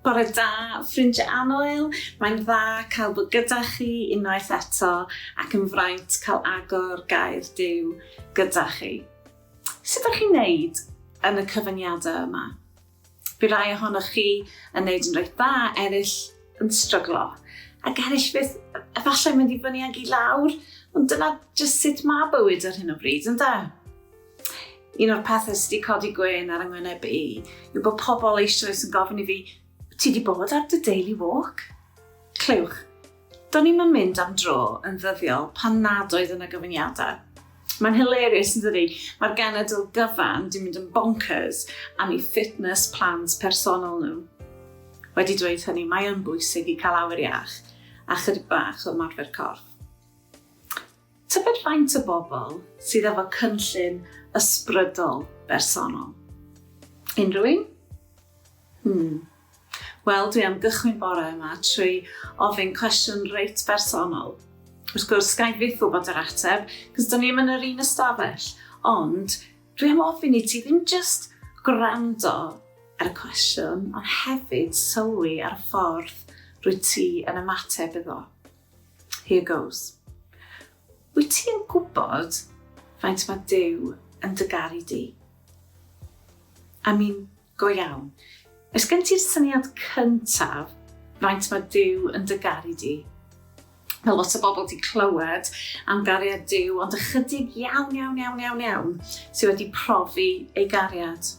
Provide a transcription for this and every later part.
Bore da, ffrindiau anoel, mae'n dda cael bod gyda chi unwaith eto ac yn fraint cael agor gair Duw gyda chi. Sut ydych chi'n neud yn y cyfyngiadau yma? Bydd rai ohonoch chi yn neud yn rhaid dda, eraill yn stryglo, ac eraill fydd efallai mynd i fyny ag i lawr, ond dyna jyst sut mae bywyd ar hyn o bryd, ynda? Un o'r pethau sydd wedi codi gwên ar yngwynebu yw bod pobl eisoes yn gofyn i fi, ti di bod ar dy daily walk? Clywch, do'n i'm yn mynd am dro yn ddyddiol pan nad oedd yna gyfyngiadau. Mae'n hilarious yn dydi, mae'r genedl gyfan di mynd yn bonkers am eu fitness plans personol nhw. Wedi dweud hynny, mae yn bwysig i cael awyr iach a chydig bach o ymarfer corff. Tybed faint o bobl sydd efo cynllun ysbrydol bersonol? Unrhyw un? Wel, dwi am gychwyn bore yma trwy ofyn cwestiwn reit bersonol. Wrth gwrs, gai fyth wybod yr ateb, cos do'n i'm yn yr un ystafell, ond dwi am ofyn i ti ddim just gwrando ar y cwestiwn, ond hefyd sylwi ar y ffordd rwy ti yn ymateb iddo. Here goes. Wyt ti yn gwybod faint mae Duw yn dy garu di? Go iawn. Oes gen ti'r syniad cyntaf faint mae Duw yn dy garu di? Mae lot o bobl wedi clywed am gariad Duw, ond ychydig iawn sydd wedi profi ei gariad.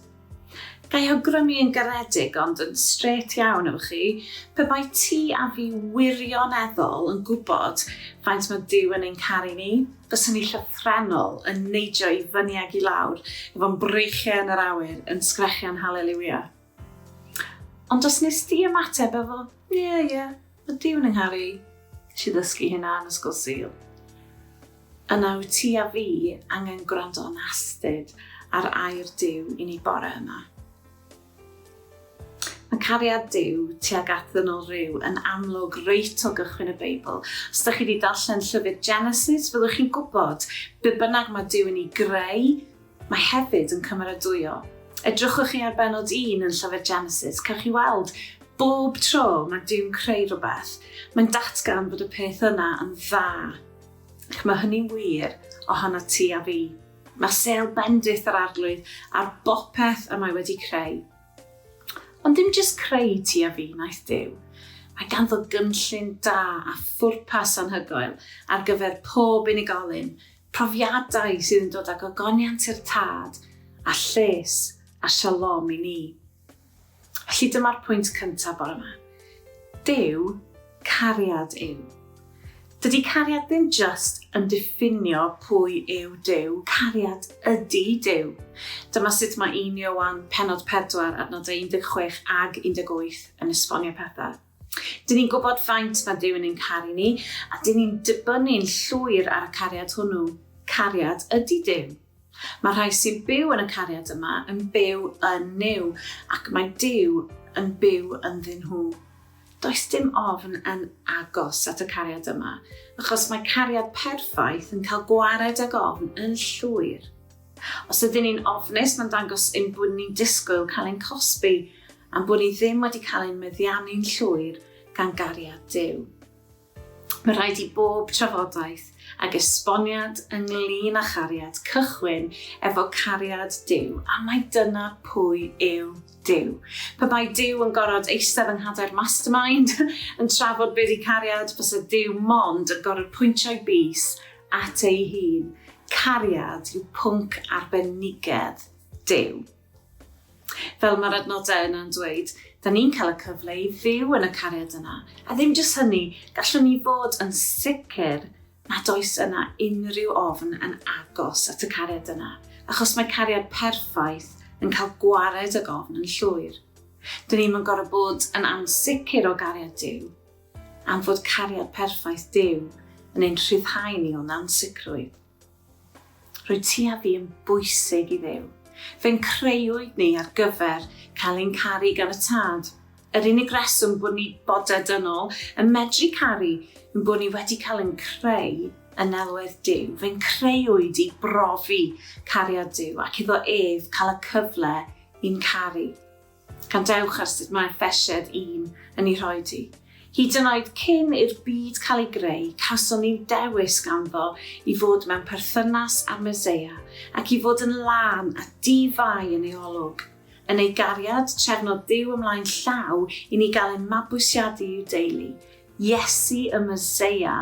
Gai awgrymu yn garedig, ond yn straight iawn efo chi, pe bai ti a fi wirioneddol yn gwybod faint mae Duw yn ein caru ni, fyswn ni llythrenol yn neidio i fyny ag i lawr, efo'n breichiau yn yr awyr yn sgrechian haleluia. Ond os nes di ymateb efo, ie, mae Duw yn yngharu, si ddysgu hynna yn ysgol Sul. Yna wyt ti a fi angen gwrando yn astyd ar air Duw i ni bore yma. Mae cariad Duw tuag at ddynol ryw yn amlwg reit o gychwyn y Beibl. Os ydych chi wedi darllen llyfr Genesis, fyddwch chi'n gwybod be bynnag mae Duw yn ei greu, mae hefyd yn cymeradwyo. Edrychwch chi ar benod 1 yn llyfr Genesis, cewch chi weld bob tro mae Duw'n creu rhywbeth. Mae'n datgan bod y peth yna yn dda. Ac mae hynny'n wir ohono ti a fi. Mae seil bendith yr arglwydd ar bopeth y mae wedi creu. Ond dim jyst creu ti a fi naeth Duw. Mae ganddo gynllun da a phwrpas anhygoel ar gyfer pob unigolyn, profiadau sydd yn dod ag ogoniant i'r tad, a lles a shalom i ni. Felly dyma'r pwynt cyntaf bore yma. Duw, cariad yw. Dydy cariad ddim just yn diffinio pwy yw Duw, cariad ydy Duw. Dyma sut mae 1 Ioan pennod 4 adnodau 16 ag 18 yn esbonio pethau. Dyn ni'n gwybod faint mae Duw yn ein caru ni, a dyn ni'n dibynnu'n llwyr ar y cariad hwnnw. Cariad ydy Duw. Mae rhai sy'n byw yn y cariad yma yn byw yn Nuw, ac mae Duw yn byw ynddyn nhw. Does dim ofn yn agos at y cariad yma, achos mae cariad perffaith yn cael gwared ag ofn yn llwyr. Os ydyn ni'n ofnus, mae'n dangos ein bod ni'n disgwyl cael ein cosbi, am bod ni ddim wedi cael ein meddiannu'n llwyr gan gariad Duw. Mae rhaid i bob trafodaeth ag esboniad ynglyn â chariad cychwyn efo cariad Duw, a mae dyna pwy yw Duw. Pe bai Duw yn gorfod eistedd yng nghanner mastermind yn trafod beth i cariad, fysa Duw mond yn gorfod pwyntio'i bys at ei hun. Cariad yw pwnc arbenigedd Duw. Fel mae'r adnodau yna'n dweud, da ni'n cael y cyfle i fyw yn y cariad yna. A ddim jyst hynny, gallwn ni fod yn sicr nad oes yna unrhyw ofn yn agos at y cariad yna, achos mae cariad perffaith yn cael gwared ag ofn yn llwyr. Dyn ni'n gorfod bod yn ansicr o gariad Duw, am fod cariad perffaith Duw yn ein rhyddhau ni o'n ansicrwydd. Rwy ti a fi yn bwysig i Dduw. Fe'n creuwyd ni ar gyfer cael ein caru gan y tad. Yr unig reswm bod ni bodedynol yn medru caru yn bod ni wedi cael ein creu yn elwedd Duw. Fe'n creuwyd i brofi cariad Duw ac iddo ef cael y cyfle i'n caru. gan dewch ar sut mae ffesied un yn ei rhoi di. Hyd yn oed cyn i'r byd cael ei greu, cawson ni dewis ganddo i fod mewn perthynas â'r Meseia ac i fod yn lân a difau yn ei olwg. Yn ei gariad, trefnodd Duw ymlaen llaw i ni gael ein mabwysiadu i'w deulu. Iesu y Meseia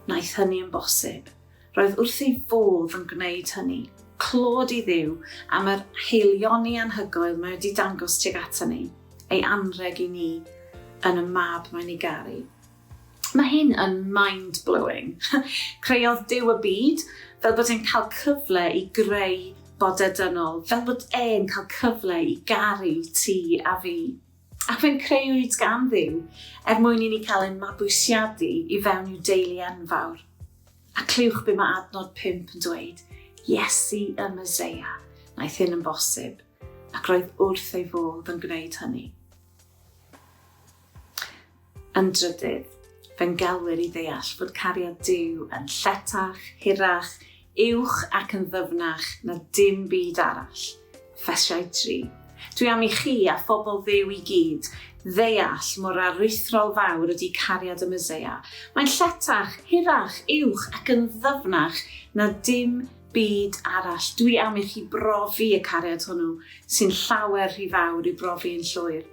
wnaeth hynny yn bosib. Roedd wrth ei fodd yn gwneud hynny. Clod i Dduw am yr heilioni anhygoel mae wedi dangos tuag ata ni, ei anreg i ni yn y mab mae'n ei garu. Mae hyn yn mind-blowing. Creodd Duw y byd fel bod e'n cael cyfle i greu bodedynol, fel bod e'n cael cyfle i garu ti a fi. Ac fe'n creuwyd gan Dduw mwyn i ni cael ein mabwysiadu i fewn i'w deulu enfawr. A clywch be mae adnod 5 yn dweud, Iesu y Meseia, wnaeth hyn yn bosib, ac roedd wrth ei fodd yn gwneud hynny. Yn drydydd, fe'n gelwyr i ddeall fod cariad Duw yn lletach, hirach, uwch ac yn ddyfnach na dim byd arall. Ffesiau 3. Dwi am i chi a phobl Dduw i gyd ddeall mor aruthrol fawr ydy cariad y Meseia. Mae'n lletach, hirach, uwch ac yn ddyfnach na dim byd arall. Dwi am i chi brofi y cariad hwnnw sy'n llawer rhy fawr i brofi yn llwyr,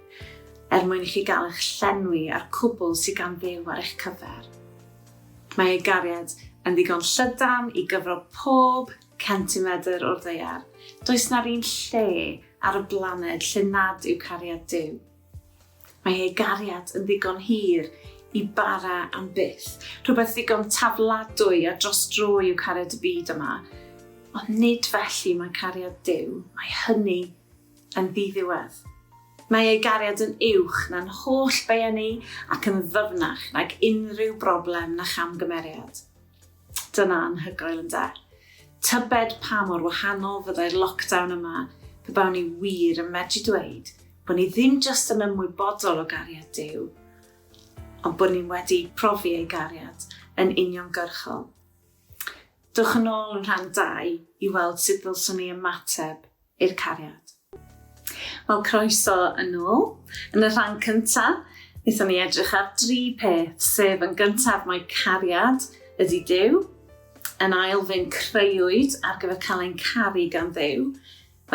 mwyn i chi gael eich llenwi a'r cwbl sy'n gan Dduw ar eich cyfer. Mae ei gariad yn ddigon llydan i gyfro pob centimetr o'r ddaear. Does na'r un lle ar y blaned lle nad yw cariad Duw. Mae ei gariad yn ddigon hir i bara am byth. Rhywbeth ddigon tafladwy a dros dro yw cariad y byd yma. Ond nid felly mae cariad Duw, mae hynny yn ddiddiwedd. Mae ei gariad yn uwch na'n holl beeni ac yn ddyfnach nag unrhyw broblem na chamgymeriad. Dyna anhygoel yn de. Tybed pa mor wahanol fyddai'r lockdown yma pe bawn ni wir yn medru dweud bod ni ddim jyst yn ymwybodol o gariad Duw, ond bod ni'n wedi profi ei gariad yn uniongyrchol. Dwch yn ôl yn rhan 2 i weld sut ddylswn ni ymateb i'r cariad. Wel, croeso yn ôl. Yn y rhan cyntaf, wnaethon ni edrych ar 3 peth, sef yn gyntaf mae cariad ydy Duw, yn ail fe'n creuwyd ar gyfer cael ein caru gan Dduw,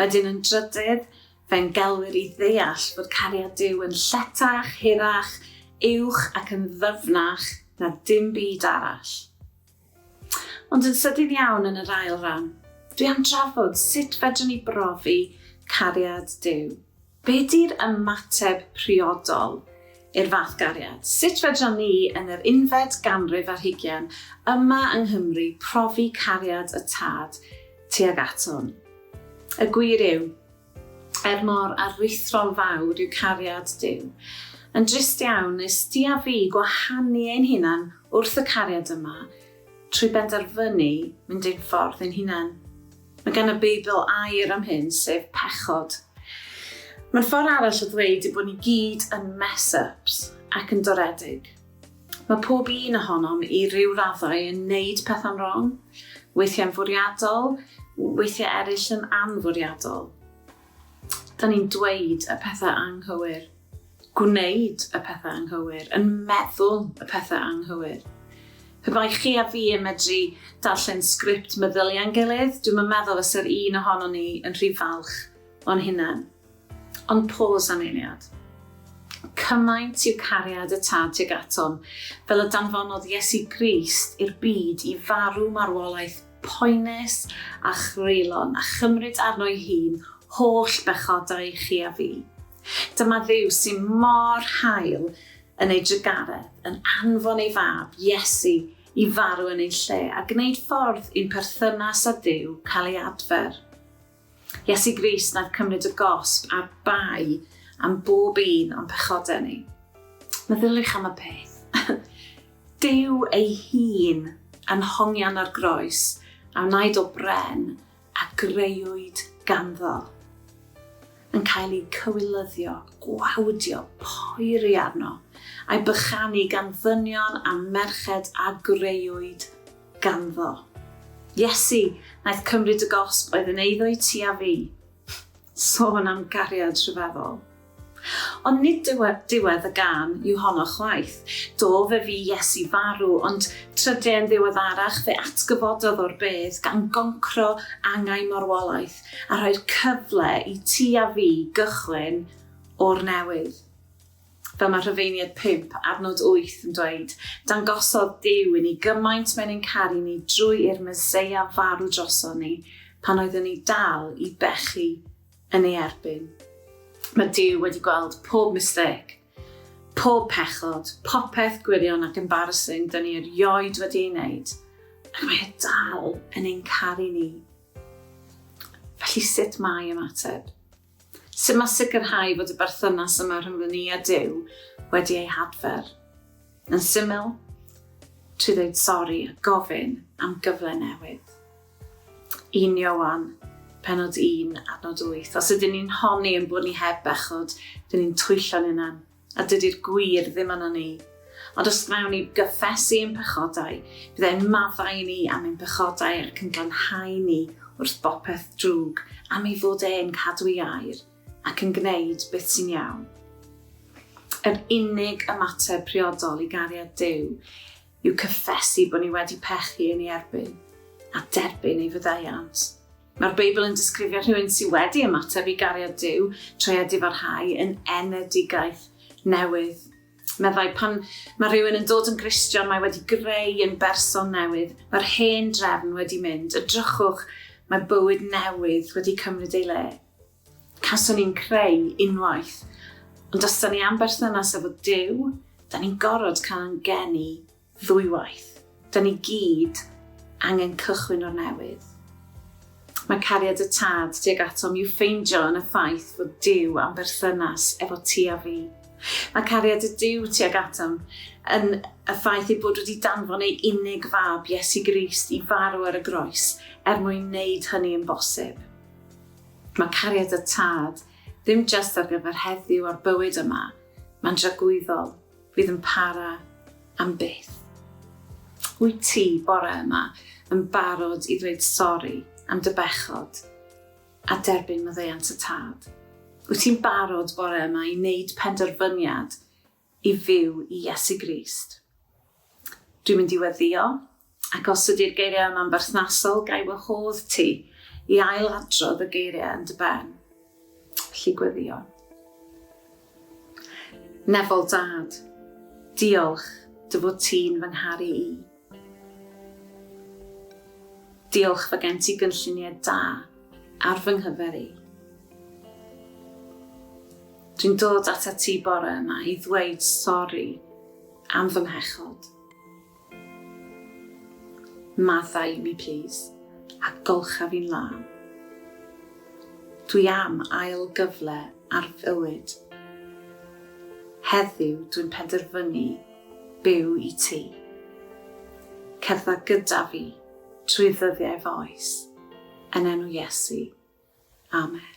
wedyn yn drydydd, fe'n gelwyr i ddeall fod cariad Duw yn lletach, hirach, uwch ac yn ddyfnach na dim byd arall. Ond yn sydyn iawn yn yr ail ran, dwi am drafod sut fedrwn ni brofi cariad Duw. Be di'r ymateb priodol i'r fath gariad? Sut fedrwn ni yn yr 11 ganrif ar 20 yma yng Nghymru profi cariad y tad tuag aton? Y gwir yw, mor aruthrol fawr yw cariad Duw, yn drist iawn nes di a fi gwahanu ein hunan wrth y cariad yma trwy benderfynu mynd ein ffordd ein hunan. Mae gan y Beibl air am hyn, sef pechod. Mae'n ffordd arall o ddweud bod ni gyd yn mess-ups ac yn doredig. Mae pob un ohonom i ryw raddau yn neud pethau'n wrong, weithiau'n fwriadol, weithiau eraill yn anfwriadol. Da ni'n dweud y pethau anghywir, gwneud y pethau anghywir, yn meddwl y pethau anghywir. Pe bai chi a fi yn medru darllen sgript meddyliau'n gilydd, dwi'n meddwl fysa'r un ohono ni yn rhy falch o'n hunan. Ond pos am eiliad. Cymaint yw cariad y tad tuag aton, fel y danfonodd Iesu Grist i'r byd i farw marwolaeth poenus a chreulon a chymryd arno ei hun holl bechodau chi a fi. Dyma Dduw sy'n mor hael yn ei drygaredd, yn anfon ei fab, Iesu, i farw yn ei lle a gwneud ffordd i'n perthynas â Duw cael ei adfer. Iesu Grist wnaeth cymryd y gosb a'r bai am bob un o'n pechodau ni. Meddyliwch am y peth. Duw ei hun yn hongian ar groes a wnaed o bren a greuwyd ganddo. Yn cael ei cywilyddio, gwawdio, poeri arno, a'i bychanu gan ddynion a merched a greuwyd ganddo. Iesu wnaeth cymryd y gosb oedd yn eiddo i ti a fi. Sôn am gariad rhyfeddol. Ond nid diwedd y gan yw honno chwaith. Do fe fi Iesu farw, ond trydiau'n ddiweddarach fe atgyfododd o'r bedd gan goncro angau marwolaeth a rhoi'r cyfle i ti a fi gychwyn o'r newydd. Fel mae Rhufeiniaid 5, adnod 8 yn dweud, dangosodd Duw i ni gymaint mewn ein caru ni drwy i'r Meseia farw droson ni pan oeddwn ni dal i bechu yn ei erbyn. Mae Duw wedi gweld pob mistake, pob pechod, popeth gwirion ac embarrassing dyn ni erioed wedi ei wneud, ac mae e dal yn ein caru ni. Felly sut mae ymateb? Sut mae sicrhau fod y berthynas yma rhwng ni a Duw wedi ei hadfer? Yn syml, trwy ddweud sori a gofyn am gyfle newydd. 1 Ioan, Pennod 1, adnod 8. Os ydyn ni'n honni yn bod ni heb bechod, dyn ni'n twyllo'n unan, a dydy'r gwir ddim yna ni. Ond os gnawn ni gyffesu ein pechodau, bydd e'n maddau ni am ein pechodau ac yn glanhau ni wrth bopeth drwg am ei fod e'n cadw i air ac yn gwneud beth sy'n iawn. Yr unig ymateb priodol i gariad Duw yw cyffesu bod ni wedi pechu yn ei erbyn a derbyn ei fyddaiant. Mae'r Beibl yn disgrifio rhywun sydd wedi ymateb i gariad Duw trwy a difarhau yn enedigaeth newydd. Meddai pan mae rhywun yn dod yn Gristion, mae wedi greu yn berson newydd. Mae'r hen drefn wedi mynd. Edrychwch, mae bywyd newydd wedi cymryd ei le. Caswn ni'n creu unwaith. Ond os da ni am berthynas efo Duw, da ni'n gorfod cael yn geni ddwywaith. Da ni gyd angen cychwyn o'r newydd. Mae cariad y tad tuag atom i'w ffeindio yn y ffaith fod Duw am berthynas efo ti a fi. Mae cariad y Duw tuag atom yn y ffaith ei bod wedi danfon ei unig fab Iesu Grist i farw ar y groes mwyn wneud hynny yn bosib. Mae cariad y tad ddim jyst ar gyfer heddiw o'r bywyd yma, mae'n dragwyddol, fydd yn para am byth. Wyt ti bore yma yn barod i ddweud sori am dy bechod a derbyn maddeuant y tad? Wyt ti'n barod bore yma i wneud penderfyniad i fyw i Iesu Grist? Dwi'n mynd i weddio, ac os ydy'r geiriau yma'n berthnasol, gai wahodd ti i ailadrodd y geiriau yn dy ben. Felly gweddio. Nefol dad, diolch dy fod ti'n fy ngharu i. Diolch fe gen ti gynlluniau da ar fy nghyfer i. Dwi'n dod ata ti bore yma i ddweud sori am fy nghechod. Maddau mi please, a golcha fi'n lan. Dwi am ail gyfle ar fywyd. Heddiw dwi'n penderfynu byw i ti. Cerdda gyda fi trwy ddyddiau foes, yn enw Iesu. Amen.